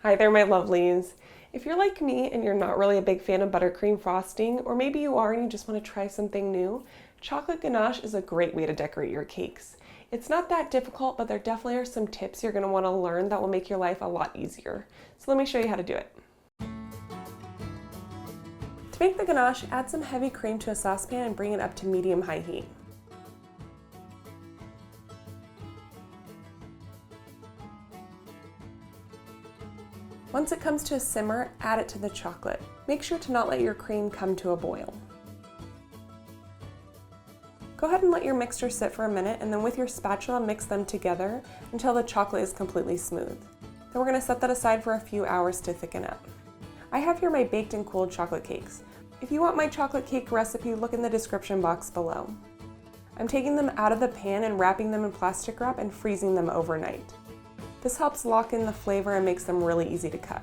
Hi there, my lovelies. If you're like me and you're not really a big fan of buttercream frosting, or maybe you are and you just want to try something new, chocolate ganache is a great way to decorate your cakes. It's not that difficult, but there definitely are some tips you're going to want to learn that will make your life a lot easier. So let me show you how to do it. To make the ganache, add some heavy cream to a saucepan and bring it up to medium-high heat. Once it comes to a simmer, add it to the chocolate. Make sure to not let your cream come to a boil. Go ahead and let your mixture sit for a minute, and then with your spatula mix them together until the chocolate is completely smooth. Then we're going to set that aside for a few hours to thicken up. I have here my baked and cooled chocolate cakes. If you want my chocolate cake recipe, look in the description box below. I'm taking them out of the pan and wrapping them in plastic wrap and freezing them overnight. This helps lock in the flavor and makes them really easy to cut.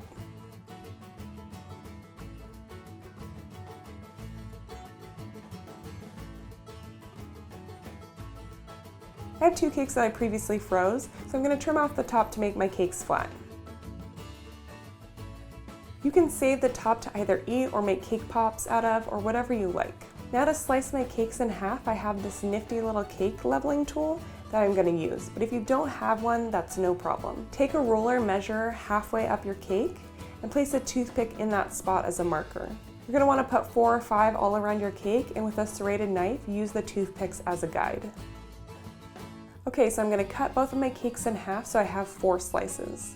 I have 2 cakes that I previously froze, so I'm going to trim off the top to make my cakes flat. You can save the top to either eat or make cake pops out of, or whatever you like. Now to slice my cakes in half, I have this nifty little cake leveling tool that I'm going to use, but if you don't have one, that's no problem. Take a ruler, measure halfway up your cake, and place a toothpick in that spot as a marker. You're going to want to put 4 or 5 all around your cake, and with a serrated knife, use the toothpicks as a guide. Okay, so I'm going to cut both of my cakes in half so I have 4 slices.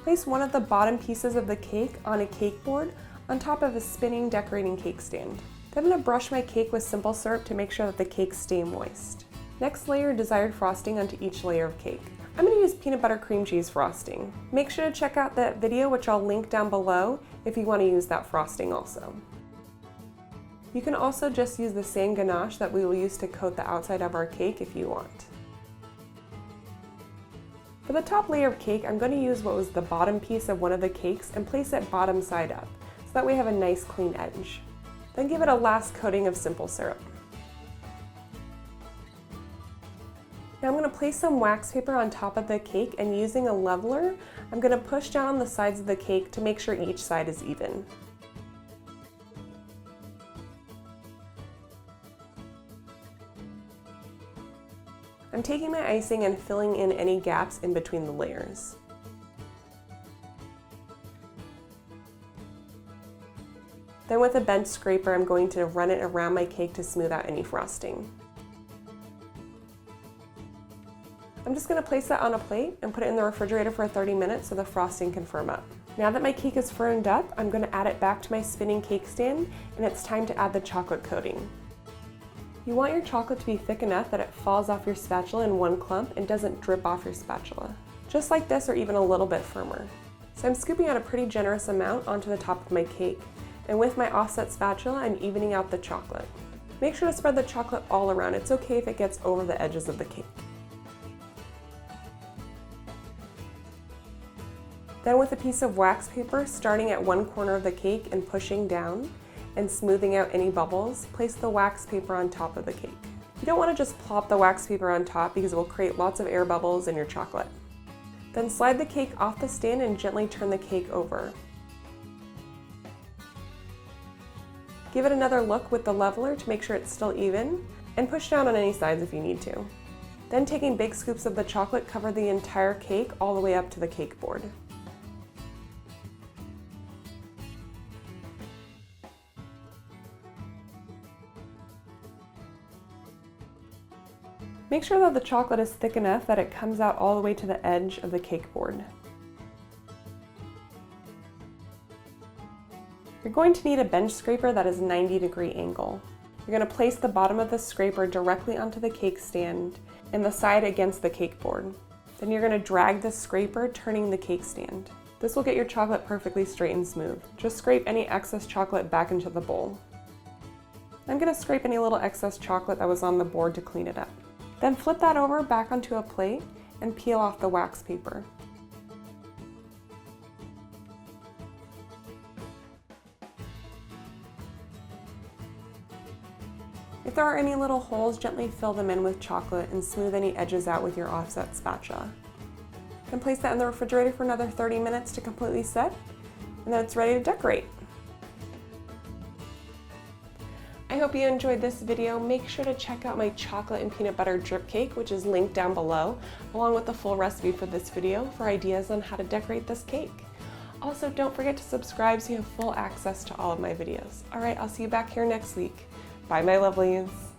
Place one of the bottom pieces of the cake on a cake board on top of a spinning decorating cake stand. Then I'm going to brush my cake with simple syrup to make sure that the cakes stay moist. Next, lay your desired frosting onto each layer of cake. I'm going to use peanut butter cream cheese frosting. Make sure to check out that video, which I'll link down below, if you want to use that frosting also. You can also just use the same ganache that we will use to coat the outside of our cake if you want. For the top layer of cake, I'm going to use what was the bottom piece of one of the cakes and place it bottom side up, so that we have a nice clean edge. Then give it a last coating of simple syrup. Now I'm going to place some wax paper on top of the cake, and using a leveler, I'm going to push down on the sides of the cake to make sure each side is even. I'm taking my icing and filling in any gaps in between the layers. Then with a bench scraper, I'm going to run it around my cake to smooth out any frosting. I'm just going to place that on a plate and put it in the refrigerator for 30 minutes so the frosting can firm up. Now that my cake is firmed up, I'm going to add it back to my spinning cake stand, and it's time to add the chocolate coating. You want your chocolate to be thick enough that it falls off your spatula in one clump and doesn't drip off your spatula. Just like this, or even a little bit firmer. So I'm scooping out a pretty generous amount onto the top of my cake, and with my offset spatula, I'm evening out the chocolate. Make sure to spread the chocolate all around. It's okay if it gets over the edges of the cake. Then with a piece of wax paper, starting at one corner of the cake and pushing down and smoothing out any bubbles, place the wax paper on top of the cake. You don't want to just plop the wax paper on top because it will create lots of air bubbles in your chocolate. Then slide the cake off the stand and gently turn the cake over. Give it another look with the leveler to make sure it's still even, and push down on any sides if you need to. Then taking big scoops of the chocolate, cover the entire cake all the way up to the cake board. Make sure that the chocolate is thick enough that it comes out all the way to the edge of the cake board. You're going to need a bench scraper that is 90-degree angle. You're going to place the bottom of the scraper directly onto the cake stand and the side against the cake board. Then you're going to drag the scraper, turning the cake stand. This will get your chocolate perfectly straight and smooth. Just scrape any excess chocolate back into the bowl. I'm going to scrape any little excess chocolate that was on the board to clean it up. Then flip that over back onto a plate and peel off the wax paper. If there are any little holes, gently fill them in with chocolate and smooth any edges out with your offset spatula. You can place that in the refrigerator for another 30 minutes to completely set, and then it's ready to decorate. I hope you enjoyed this video. Make sure to check out my chocolate and peanut butter drip cake, which is linked down below, along with the full recipe for this video for ideas on how to decorate this cake. Also, don't forget to subscribe so you have full access to all of my videos. All right, I'll see you back here next week. Bye, my lovelies.